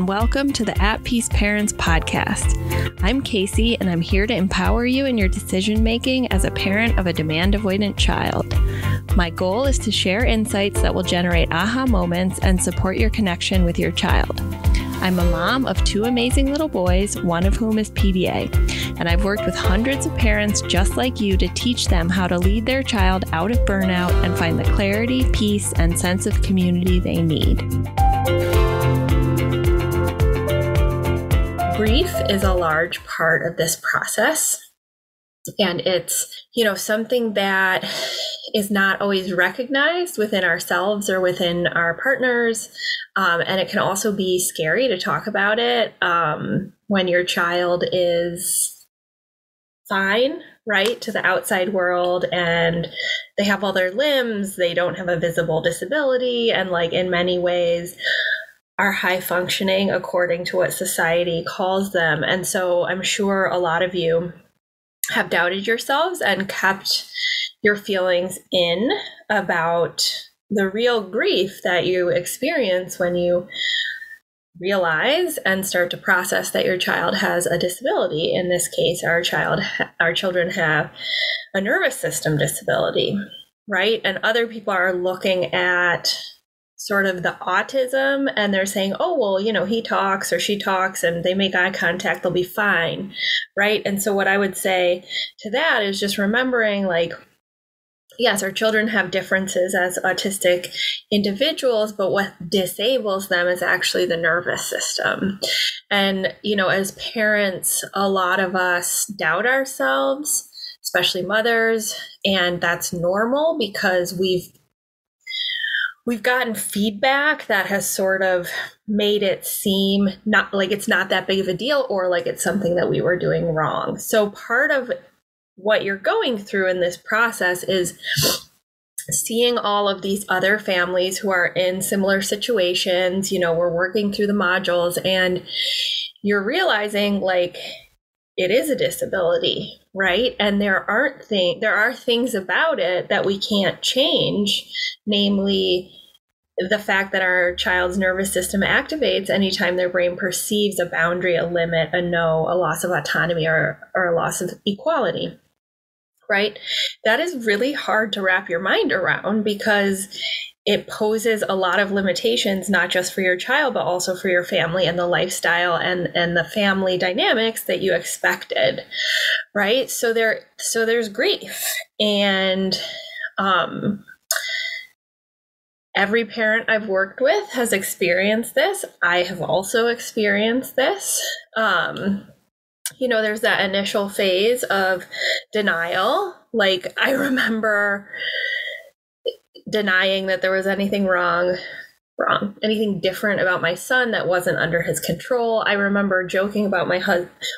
and welcome to the At Peace Parents podcast. I'm Casey, and I'm here to empower you in your decision-making as a parent of a demand-avoidant child. My goal is to share insights that will generate aha moments and support your connection with your child. I'm a mom of two amazing little boys, one of whom is PDA, and I've worked with hundreds of parents just like you to teach them how to lead their child out of burnout and find the clarity, peace, and sense of community they need. Grief is a large part of this process, and it's, something that is not always recognized within ourselves or within our partners. And it can also be scary to talk about it when your child is fine, right, to the outside world, and they have all their limbs, they don't have a visible disability, and in many ways are high functioning according to what society calls them. And so I'm sure a lot of you have doubted yourselves and kept your feelings in about the real grief that you experience when you realize and start to process that your child has a disability. In this case, our children have a nervous system disability, right? And other people are looking at sort of the autism and they're saying, oh, well, he talks or she talks and they make eye contact, they'll be fine, right? And so what I would say to that is just remembering, yes, our children have differences as autistic individuals, but what disables them is actually the nervous system. And, as parents, a lot of us doubt ourselves, especially mothers, and that's normal because we've gotten feedback that has sort of made it seem not like it's not that big of a deal or like it's something that we were doing wrong. So part of what you're going through in this process is seeing all of these other families who are in similar situations. We're working through the modules and you're realizing it is a disability, right? And there are things about it that we can't change, namely the fact that our child's nervous system activates anytime their brain perceives a boundary, a limit, a no, a loss of autonomy, or a loss of equality, right? That is really hard to wrap your mind around because it poses a lot of limitations, not just for your child, but also for your family and the lifestyle and the family dynamics that you expected, right? So there's grief, and every parent I've worked with has experienced this. I have also experienced this. There's that initial phase of denial. I remember denying that there was anything wrong, anything different about my son that wasn't under his control. I remember joking about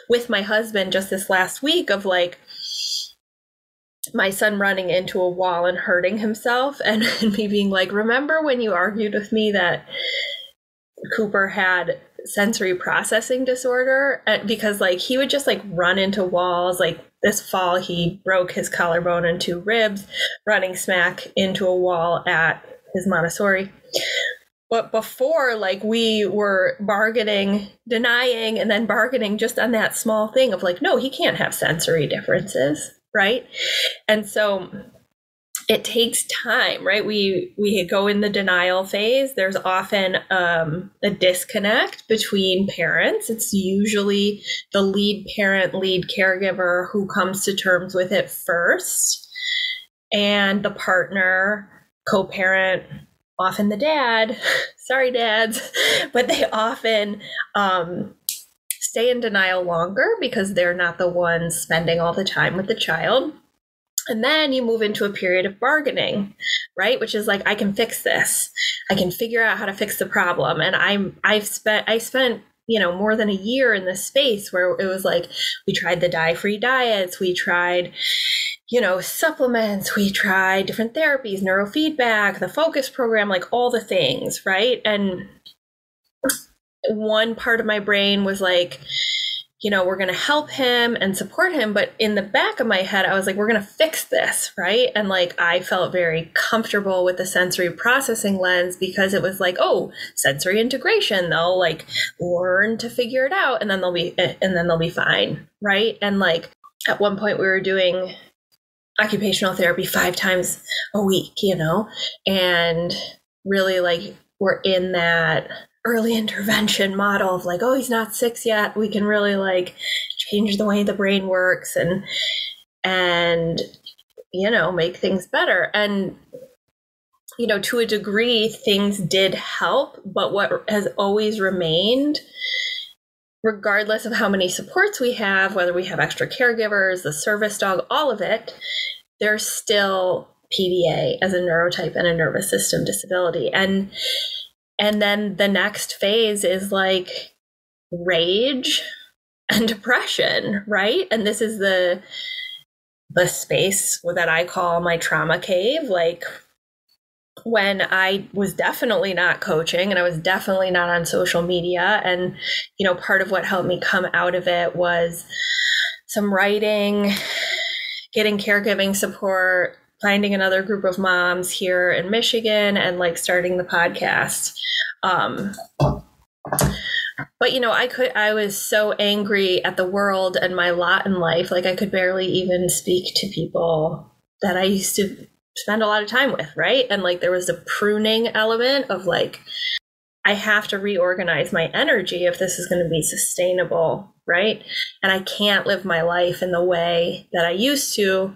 with my husband just this last week of my son running into a wall and hurting himself, and me being remember when you argued with me that Cooper had sensory processing disorder? Because he would just run into walls. This fall, he broke his collarbone and two ribs, running smack into a wall at his Montessori. But before, we were bargaining, denying, and then bargaining just on that small thing of no, he can't have sensory differences, right? And so it takes time, right? We go in the denial phase. There's often a disconnect between parents. It's usually the lead parent, lead caregiver who comes to terms with it first, and the partner, co-parent, often the dad. Sorry, dads, but they often stay in denial longer because they're not the ones spending all the time with the child. And then you move into a period of bargaining, right? Which is I can fix this. I can figure out how to fix the problem. And I spent, more than a year in this space where it was we tried the dye-free diets. We tried, supplements. We tried different therapies, neurofeedback, the focus program, all the things, right? And one part of my brain was we're going to help him and support him. But in the back of my head, I was like, we're going to fix this, right? And like, I felt very comfortable with the sensory processing lens because it was like, oh, sensory integration, they'll like learn to figure it out and then they'll be fine, right? And like at one point we were doing occupational therapy 5 times a week, and really like we're in that early intervention model of like, oh, he's not 6 yet. We can really like change the way the brain works and make things better. And, to a degree, things did help. But what has always remained, regardless of how many supports we have, whether we have extra caregivers, the service dog, all of it, there's still PDA as a neurotype and a nervous system disability. And then the next phase is like rage and depression, right? And this is the space that I call my trauma cave. Like when I was definitely not coaching and I was definitely not on social media. And, part of what helped me come out of it was some writing, getting caregiving support, finding another group of moms here in Michigan, and like starting the podcast. But I was so angry at the world and my lot in life. Like I could barely even speak to people that I used to spend a lot of time with. Right. And like, there was a pruning element of like, I have to reorganize my energy if this is going to be sustainable. Right. And I can't live my life in the way that I used to.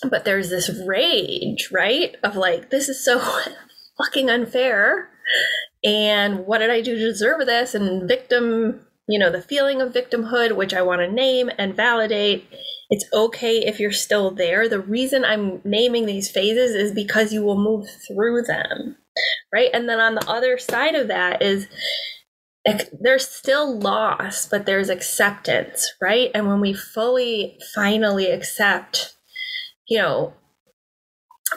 But there's this rage, right, of like, this is so fucking unfair. And what did I do to deserve this? And victim, the feeling of victimhood, which I want to name and validate. It's okay if you're still there. The reason I'm naming these phases is because you will move through them, right? And then on the other side of that is there's still loss, but there's acceptance, right? And when we finally accept,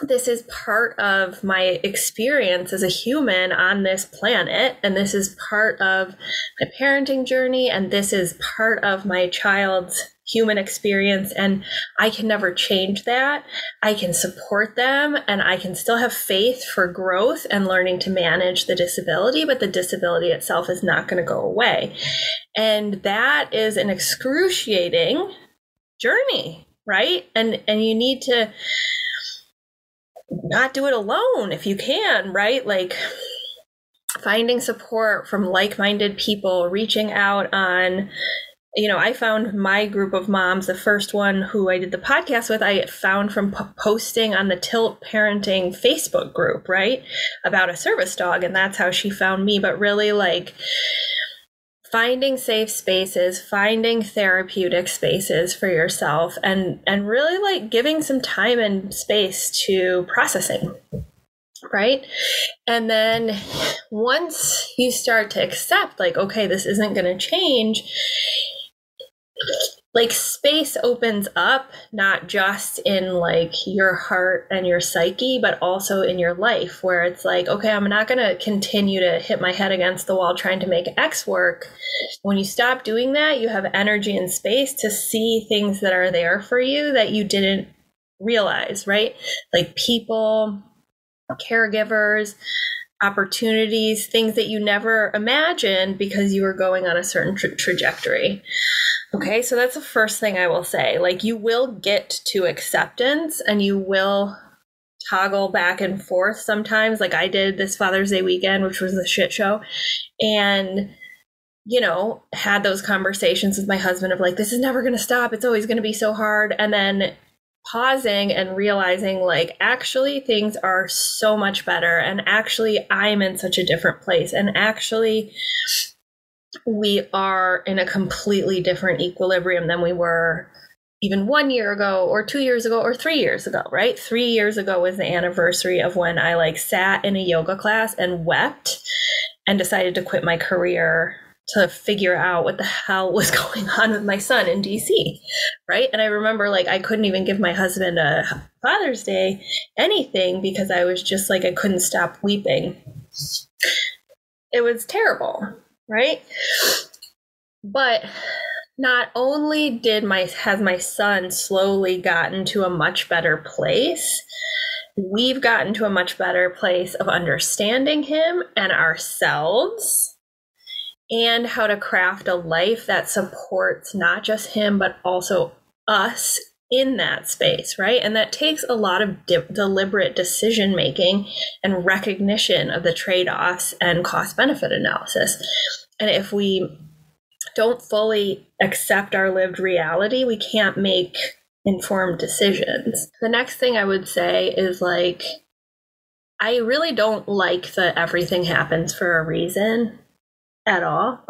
this is part of my experience as a human on this planet, and this is part of my parenting journey, and this is part of my child's human experience, and I can never change that. I can support them, and I can still have faith for growth and learning to manage the disability, but the disability itself is not going to go away. And that is an excruciating journey, right? And you need to not do it alone if you can, right? Like finding support from like-minded people, reaching out on, I found my group of moms, the first one who I did the podcast with, I found from posting on the Tilt Parenting Facebook group, right? About a service dog. And that's how she found me. But really like finding safe spaces, finding therapeutic spaces for yourself, and really like giving some time and space to processing, right? And then once you start to accept like, okay, this isn't going to change, like space opens up, not just in like your heart and your psyche, but also in your life, where it's like, okay, I'm not going to continue to hit my head against the wall trying to make X work. When you stop doing that, you have energy and space to see things that are there for you that you didn't realize, right? Like people, caregivers, opportunities, things that you never imagined because you were going on a certain trajectory. Okay, so that's the first thing I will say. Like you will get to acceptance and you will toggle back and forth sometimes, like I did this Father's Day weekend, which was a shit show. And, had those conversations with my husband of like, this is never going to stop. It's always going to be so hard. And then pausing and realizing like, actually things are so much better. And actually I'm in such a different place. And actually we are in a completely different equilibrium than we were even 1 year ago or 2 years ago or 3 years ago, right? 3 years ago was the anniversary of when I like sat in a yoga class and wept and decided to quit my career to figure out what the hell was going on with my son in DC, right? And I remember like I couldn't even give my husband a Father's Day anything because I was just like, I couldn't stop weeping. It was terrible, right? But not only has my son slowly gotten to a much better place, we've gotten to a much better place of understanding him and ourselves, and how to craft a life that supports not just him, but also us in that space, right? And that takes a lot of deliberate decision making and recognition of the trade-offs and cost-benefit analysis. And if we don't fully accept our lived reality, we can't make informed decisions. The next thing I would say is like, I really don't like that everything happens for a reason at all.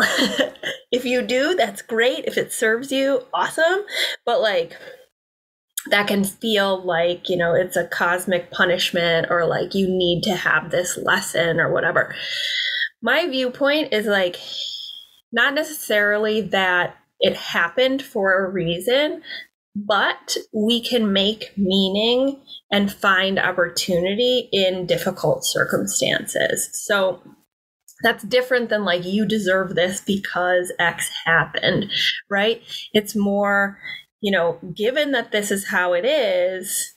If you do, that's great. If it serves you, awesome. But like, that can feel like, you know, it's a cosmic punishment, or like you need to have this lesson or whatever. My viewpoint is like, not necessarily that it happened for a reason, but we can make meaning and find opportunity in difficult circumstances. So that's different than like, you deserve this because X happened, right? It's more, you know, given that this is how it is,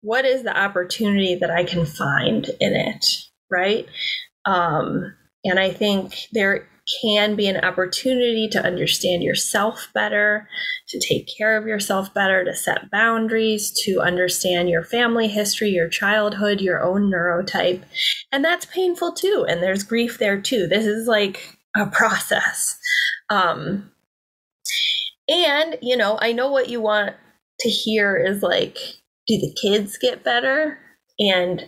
what is the opportunity that I can find in it, right? And I think there can be an opportunity to understand yourself better, to take care of yourself better, to set boundaries, to understand your family history, your childhood, your own neurotype. And that's painful too. And there's grief there too. This is like a process. And, you know, I know what you want to hear is like, do the kids get better? And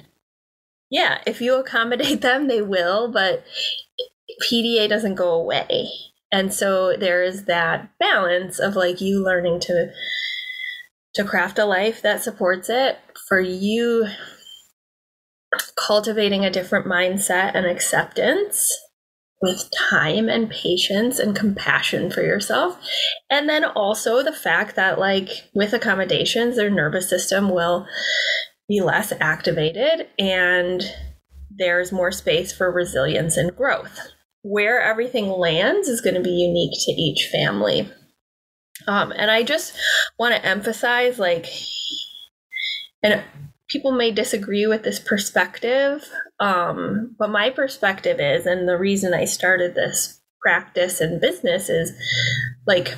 yeah, if you accommodate them, they will, but PDA doesn't go away. And so there is that balance of like you learning to craft a life that supports it, for you cultivating a different mindset and acceptance with time and patience and compassion for yourself. And then also the fact that like with accommodations, their nervous system will be less activated and there's more space for resilience and growth. Where everything lands is going to be unique to each family. And I just want to emphasize, like, and people may disagree with this perspective, but my perspective is, and the reason I started this practice and business is, like,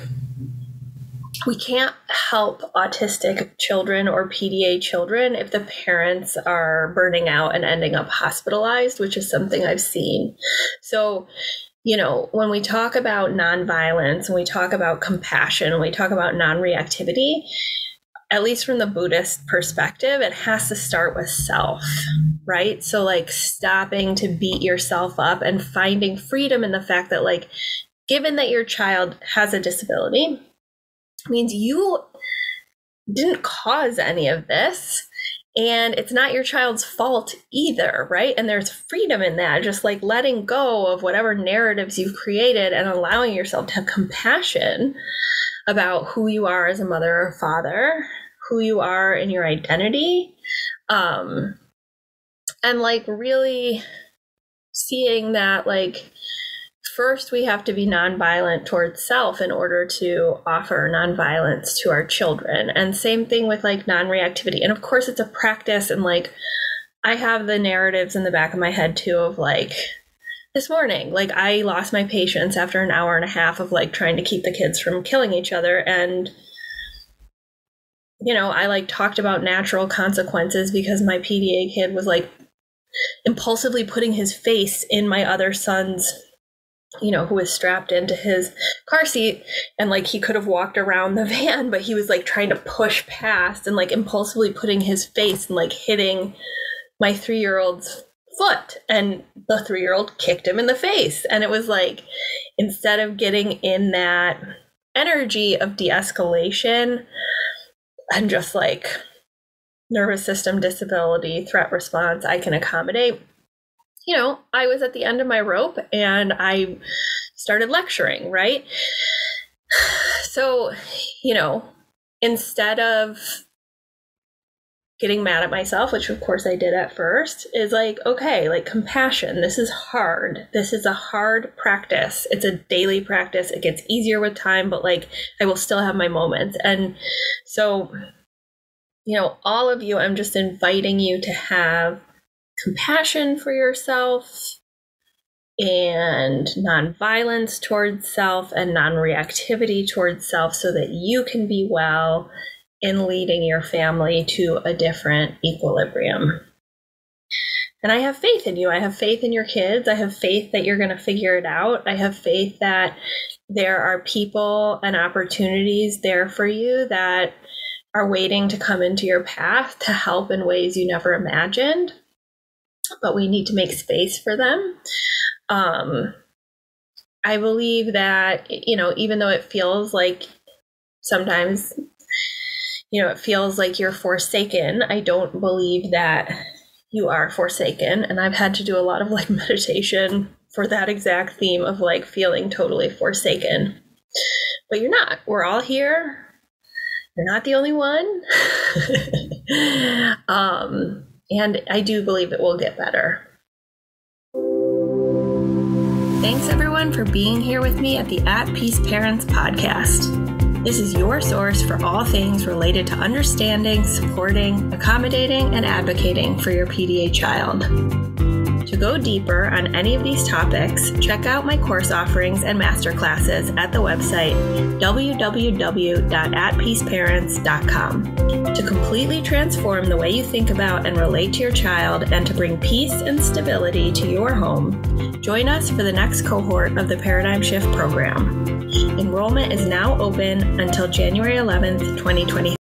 we can't help autistic children or PDA children if the parents are burning out and ending up hospitalized, which is something I've seen. So, you know, when we talk about nonviolence, when we talk about compassion, when we talk about non-reactivity, at least from the Buddhist perspective, it has to start with self, right? So like stopping to beat yourself up and finding freedom in the fact that, like, given that your child has a disability, means you didn't cause any of this, and it's not your child's fault either, right? And there's freedom in that, just like letting go of whatever narratives you've created and allowing yourself to have compassion about who you are as a mother or father, who you are in your identity, and like really seeing that, like, first, we have to be nonviolent towards self in order to offer nonviolence to our children. And same thing with like non-reactivity. And of course, it's a practice. And like, I have the narratives in the back of my head too of like, this morning, like I lost my patience after an hour and a half of like trying to keep the kids from killing each other. And, you know, I like talked about natural consequences because my PDA kid was like impulsively putting his face in my other son's, you know, who was strapped into his car seat, and like he could have walked around the van, but he was like trying to push past and like impulsively putting his face and like hitting my 3-year-old's foot, and the 3-year-old kicked him in the face. And it was like, instead of getting in that energy of de-escalation and just like nervous system disability, threat response, I can accommodate, you know, I was at the end of my rope and I started lecturing, right? So, you know, instead of getting mad at myself, which of course I did at first, is like, okay, like compassion. This is hard. This is a hard practice. It's a daily practice. It gets easier with time, but like I will still have my moments. And so, all of you, I'm just inviting you to have compassion for yourself and nonviolence towards self and non-reactivity towards self so that you can be well in leading your family to a different equilibrium. And I have faith in you. I have faith in your kids. I have faith that you're going to figure it out. I have faith that there are people and opportunities there for you that are waiting to come into your path to help in ways you never imagined. But we need to make space for them. I believe that, even though it feels like sometimes, it feels like you're forsaken, I don't believe that you are forsaken. And I've had to do a lot of like meditation for that exact theme of like feeling totally forsaken. But you're not. We're all here. You're not the only one. And I do believe it will get better. Thanks everyone for being here with me at the At Peace Parents podcast. This is your source for all things related to understanding, supporting, accommodating, and advocating for your PDA child. To go deeper on any of these topics, check out my course offerings and masterclasses at the website www.atpeaceparents.com. To completely transform the way you think about and relate to your child and to bring peace and stability to your home, join us for the next cohort of the Paradigm Shift program. Enrollment is now open until January 11th, 2023.